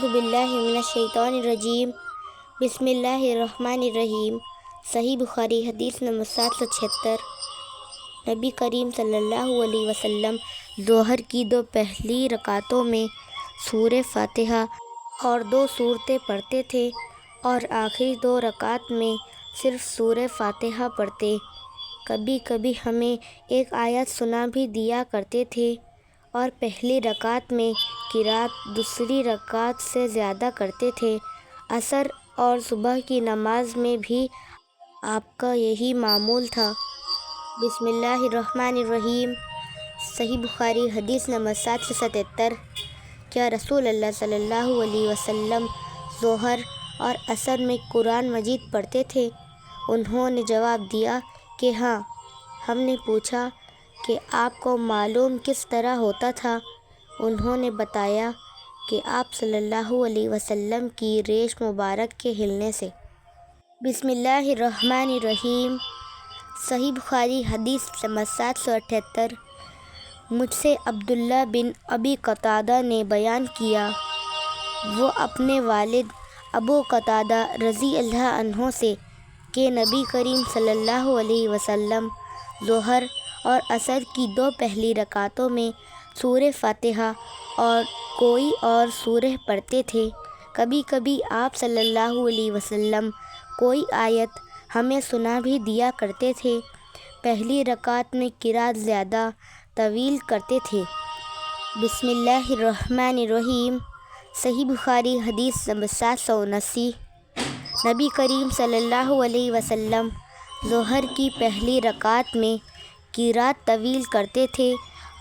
باللہ من الشیطان الرجیم بسم اللہ الرحمن الرحیم۔ صحیح بخاری حدیث نمبر 776۔ نبی کریم صلی اللہ علیہ وسلم ظہر کی دو پہلی رکعتوں میں سورہ فاتحہ اور 2 سورتیں پڑھتے تھے اور آخری 2 رکعات میں صرف سورہ فاتحہ پڑھتے۔ کبھی کبھی ہمیں ایک آیت سنا بھی دیا کرتے تھے اور پہلی رکعت میں قرات دوسری رکعت سے زیادہ کرتے تھے۔ عصر اور صبح کی نماز میں بھی آپ کا یہی معمول تھا۔ بسم اللہ الرحمن الرحیم۔ صحیح بخاری حدیث نمبر 777۔ کیا رسول اللہ صلی اللہ علیہ وسلم ظہر اور عصر میں قرآن مجید پڑھتے تھے؟ انہوں نے جواب دیا کہ ہاں۔ ہم نے پوچھا کہ آپ کو معلوم کس طرح ہوتا تھا؟ انہوں نے بتایا کہ آپ صلی اللہ علیہ وسلم کی ریش مبارک کے ہلنے سے۔ بسم اللہ الرحمن الرحیم۔ صحیح بخاری حدیث نمبر 778۔ مجھ سے عبداللہ بن ابی قتادہ نے بیان کیا، وہ اپنے والد ابو قتادہ رضی اللہ عنہ سے کہ نبی کریم صلی اللہ علیہ وسلم ظہر اور عصر کی 2 پہلی رکعتوں میں سورہ فاتحہ اور کوئی اور سورہ پڑھتے تھے۔ کبھی کبھی آپ صلی اللہ علیہ وسلم کوئی آیت ہمیں سنا بھی دیا کرتے تھے۔ پہلی رکعت میں قرات زیادہ طویل کرتے تھے۔ بسم اللہ الرحمن الرحیم۔ صحیح بخاری حدیث نمبر 779۔ نبی کریم صلی اللہ علیہ وسلم ظہر کی پہلی رکعت میں قرات طویل کرتے تھے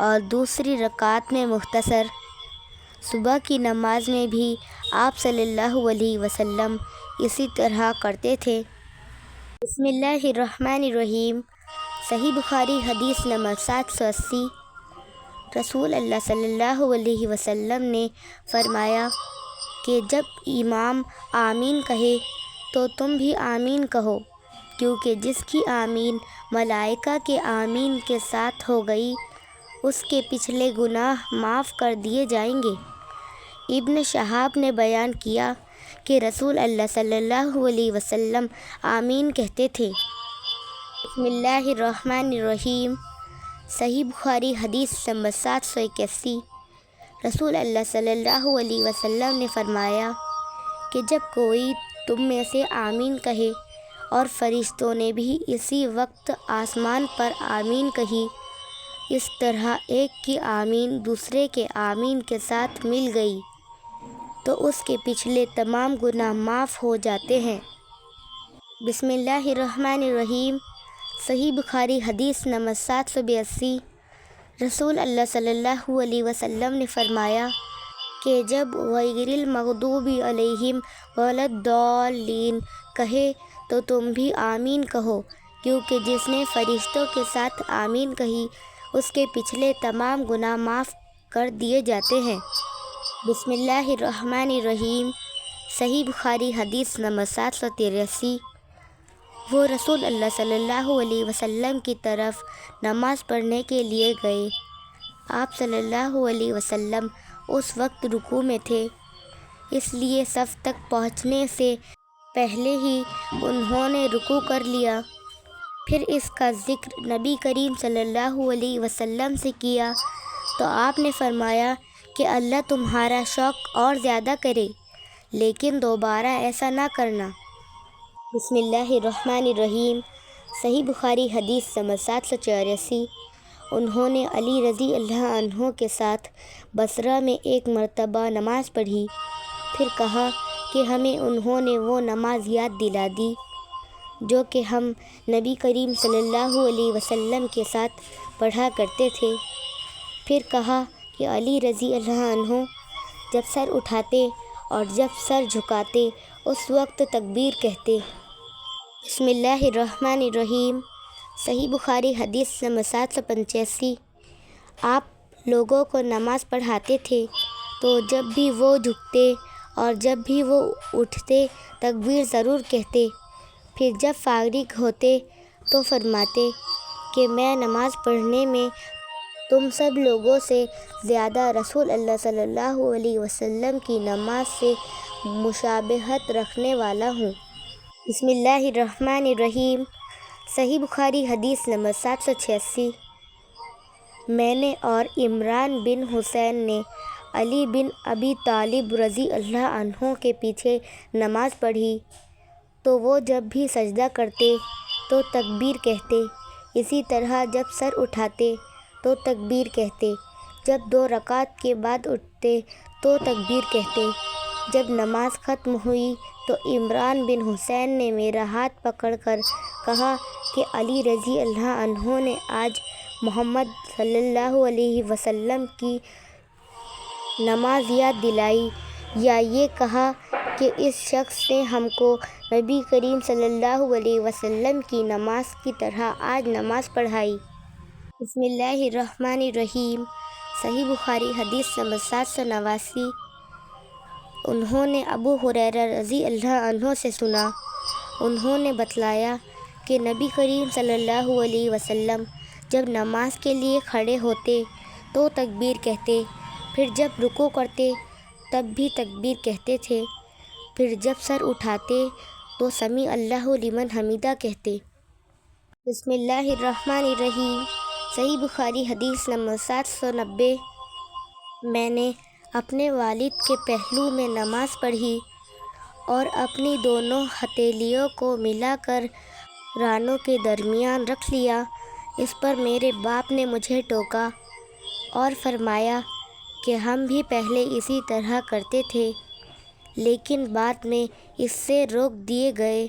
اور دوسری رکعت میں مختصر۔ صبح کی نماز میں بھی آپ صلی اللہ علیہ وسلم اسی طرح کرتے تھے۔ بسم اللہ الرحمن الرحیم۔ صحیح بخاری حدیث نمبر 780۔ رسول اللہ صلی اللہ علیہ وسلم نے فرمایا کہ جب امام آمین کہے تو تم بھی آمین کہو، کیونکہ جس کی آمین ملائکہ کے آمین کے ساتھ ہو گئی اس کے پچھلے گناہ معاف کر دیے جائیں گے۔ ابن شہاب نے بیان کیا کہ رسول اللہ صلی اللہ علیہ وسلم آمین کہتے تھے۔ بسم اللہ الرحمن الرحیم۔ صحیح بخاری حدیث نمبر 781۔ رسول اللہ صلی اللہ علیہ وسلم نے فرمایا کہ جب کوئی تم میں سے آمین کہے اور فرشتوں نے بھی اسی وقت آسمان پر آمین کہی، اس طرح ایک کی آمین دوسرے کے آمین کے ساتھ مل گئی تو اس کے پچھلے تمام گناہ معاف ہو جاتے ہیں۔ بسم اللہ الرحمن الرحیم۔ صحیح بخاری حدیث نمبر 782۔ رسول اللہ صلی اللہ علیہ وسلم نے فرمایا کہ جب غیر المغضوب علیہم ولا الضالین کہے تو تم بھی آمین کہو، کیونکہ جس نے فرشتوں کے ساتھ آمین کہی اس کے پچھلے تمام گناہ معاف کر دیے جاتے ہیں۔ بسم اللہ الرحمن الرحیم۔ صحیح بخاری حدیث نمبر 783۔ وہ رسول اللہ صلی اللہ علیہ وسلم کی طرف نماز پڑھنے کے لیے گئے۔ آپ صلی اللہ علیہ وسلم اس وقت رکوع میں تھے، اس لیے صف تک پہنچنے سے پہلے ہی انہوں نے رکوع کر لیا۔ پھر اس کا ذکر نبی کریم صلی اللہ علیہ وسلم سے کیا تو آپ نے فرمایا کہ اللہ تمہارا شوق اور زیادہ کرے، لیکن دوبارہ ایسا نہ کرنا۔ بسم اللہ الرحمن الرحیم۔ صحیح بخاری حدیث نمبر 784۔ انہوں نے علی رضی اللہ عنہ کے ساتھ بصرہ میں ایک مرتبہ نماز پڑھی، پھر کہا کہ ہمیں انہوں نے وہ نماز یاد دلا دی جو کہ ہم نبی کریم صلی اللہ علیہ وسلم کے ساتھ پڑھا کرتے تھے۔ پھر کہا کہ علی رضی اللہ عنہ جب سر اٹھاتے اور جب سر جھکاتے اس وقت تکبیر کہتے۔ بسم اللہ الرحمن الرحیم۔ صحیح بخاری حدیث نمبر 785۔ آپ لوگوں کو نماز پڑھاتے تھے تو جب بھی وہ جھکتے اور جب بھی وہ اٹھتے تکبیر ضرور کہتے، پھر جب فارغ ہوتے تو فرماتے کہ میں نماز پڑھنے میں تم سب لوگوں سے زیادہ رسول اللہ صلی اللہ علیہ وسلم کی نماز سے مشابہت رکھنے والا ہوں۔ بسم اللہ الرحمن الرحیم۔ صحیح بخاری حدیث نمبر 786۔ میں نے اور عمران بن حسین نے علی بن ابی طالب رضی اللہ عنہ کے پیچھے نماز پڑھی تو وہ جب بھی سجدہ کرتے تو تکبیر کہتے، اسی طرح جب سر اٹھاتے تو تکبیر کہتے، جب 2 رکعت کے بعد اٹھتے تو تکبیر کہتے۔ جب نماز ختم ہوئی تو عمران بن حسین نے میرا ہاتھ پکڑ کر کہا کہ علی رضی اللہ عنہ نے آج محمد صلی اللہ علیہ وسلم کی نماز یاد دلائی، یا یہ کہا کہ اس شخص نے ہم کو نبی کریم صلی اللہ علیہ وسلم کی نماز کی طرح آج نماز پڑھائی۔ بسم اللہ الرحمن الرحیم۔ صحیح بخاری حدیث نمبر 789۔ انہوں نے ابو ہریرہ رضی اللہ عنہ سے سنا، انہوں نے بتلایا کہ نبی کریم صلی اللہ علیہ وسلم جب نماز کے لیے کھڑے ہوتے تو تکبیر کہتے، پھر جب رکوع کرتے تب بھی تکبیر کہتے تھے، پھر جب سر اٹھاتے تو سمیع اللہ لمن حمیدہ کہتے۔ بسم اللہ الرحمن الرحیم۔ صحیح بخاری حدیث نمبر 790۔ میں نے اپنے والد کے پہلو میں نماز پڑھی اور اپنی دونوں ہتھیلیوں کو ملا کر رانوں کے درمیان رکھ لیا۔ اس پر میرے باپ نے مجھے ٹوکا اور فرمایا کہ ہم بھی پہلے اسی طرح کرتے تھے، لیکن بعد میں اس سے روک دیے گئے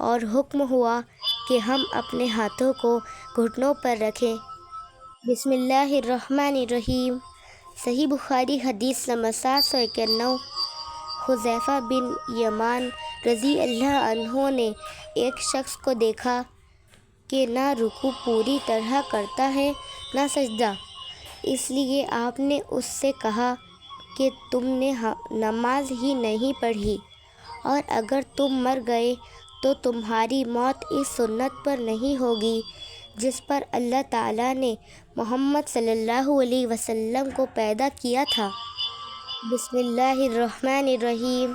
اور حکم ہوا کہ ہم اپنے ہاتھوں کو گھٹنوں پر رکھیں۔ بسم اللہ الرحمن الرحیم۔ صحیح بخاری حدیث نمبر 791۔ حذیفہ بن یمان رضی اللہ عنہ نے ایک شخص کو دیکھا کہ نہ رکوع پوری طرح کرتا ہے نہ سجدہ، اس لیے آپ نے اس سے کہا کہ تم نے نماز ہی نہیں پڑھی، اور اگر تم مر گئے تو تمہاری موت اس سنت پر نہیں ہوگی جس پر اللہ تعالیٰ نے محمد صلی اللہ علیہ وسلم کو پیدا کیا تھا۔ بسم اللہ الرحمن الرحیم۔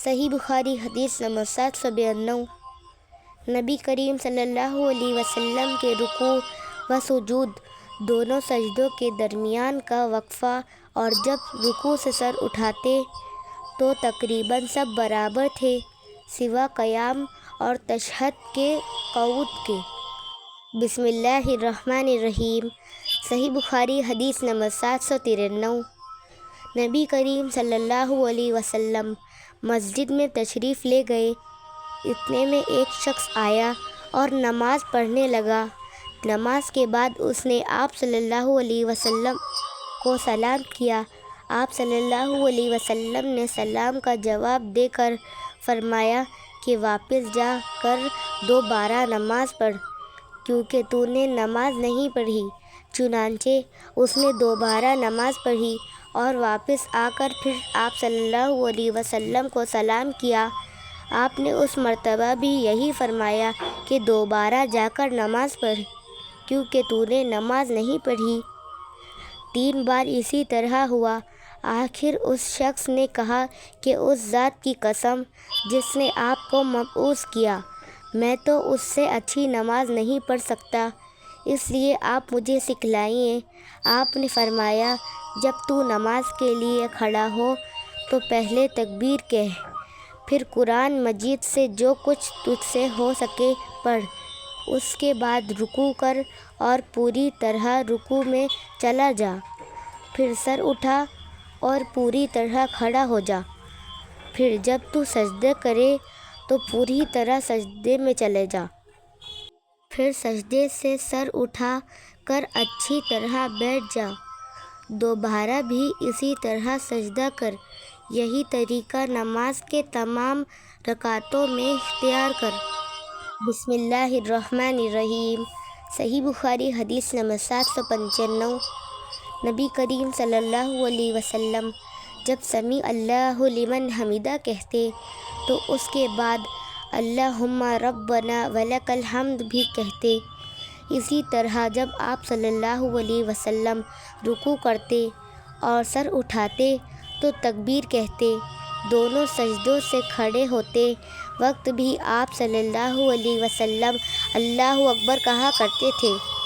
صحیح بخاری حدیث نمبر 792۔ نبی کریم صلی اللہ علیہ وسلم کے رکوع و سجود دونوں سجدوں کے درمیان کا وقفہ اور جب رکوع سے سر اٹھاتے تو تقریباً سب برابر تھے سوا قیام اور تشہد کے قعود کے۔ بسم اللہ الرحمن الرحیم۔ صحیح بخاری حدیث نمبر 793۔ نبی کریم صلی اللہ علیہ وسلم مسجد میں تشریف لے گئے، اتنے میں ایک شخص آیا اور نماز پڑھنے لگا۔ نماز کے بعد اس نے آپ صلی اللہ علیہ وسلم کو سلام کیا۔ آپ صلی اللہ علیہ وسلم نے سلام کا جواب دے کر فرمایا کہ واپس جا کر دوبارہ نماز پڑھ، کیونکہ تو نے نماز نہیں پڑھی۔ چنانچہ اس نے دوبارہ نماز پڑھی اور واپس آ کر پھر آپ صلی اللہ علیہ وسلم کو سلام کیا۔ آپ نے اس مرتبہ بھی یہی فرمایا کہ دوبارہ جا کر نماز پڑھ، کیونکہ تو نے نماز نہیں پڑھی۔ 3 بار اسی طرح ہوا۔ آخر اس شخص نے کہا کہ اس ذات کی قسم جس نے آپ کو مبعوث کیا، میں تو اس سے اچھی نماز نہیں پڑھ سکتا، اس لیے آپ مجھے سکھلائیے۔ آپ نے فرمایا جب تو نماز کے لیے کھڑا ہو تو پہلے تکبیر کہہ، پھر قرآن مجید سے جو کچھ تجھ سے ہو سکے پڑھ، اس کے بعد رکوع کر اور پوری طرح رکوع میں چلا جا، پھر سر اٹھا اور پوری طرح کھڑا ہو جا، پھر جب تو سجدے کرے تو پوری طرح سجدے میں چلے جا، پھر سجدے سے سر اٹھا کر اچھی طرح بیٹھ جا، دوبارہ بھی اسی طرح سجدہ کر۔ یہی طریقہ نماز کے تمام رکعتوں میں اختیار کر۔ بسم اللہ الرحمن الرحیم۔ صحیح بخاری حدیث نمبر 795۔ نبی کریم صلی اللہ علیہ وسلم جب سمیع اللہ لمن حمیدہ کہتے تو اس کے بعد اللہم ربنا ولک الحمد بھی کہتے، اسی طرح جب آپ صلی اللہ علیہ وسلم رکوع کرتے اور سر اٹھاتے تو تکبیر کہتے، دونوں سجدوں سے کھڑے ہوتے وقت بھی آپ صلی اللہ علیہ وسلم اللہ اکبر کہا کرتے تھے۔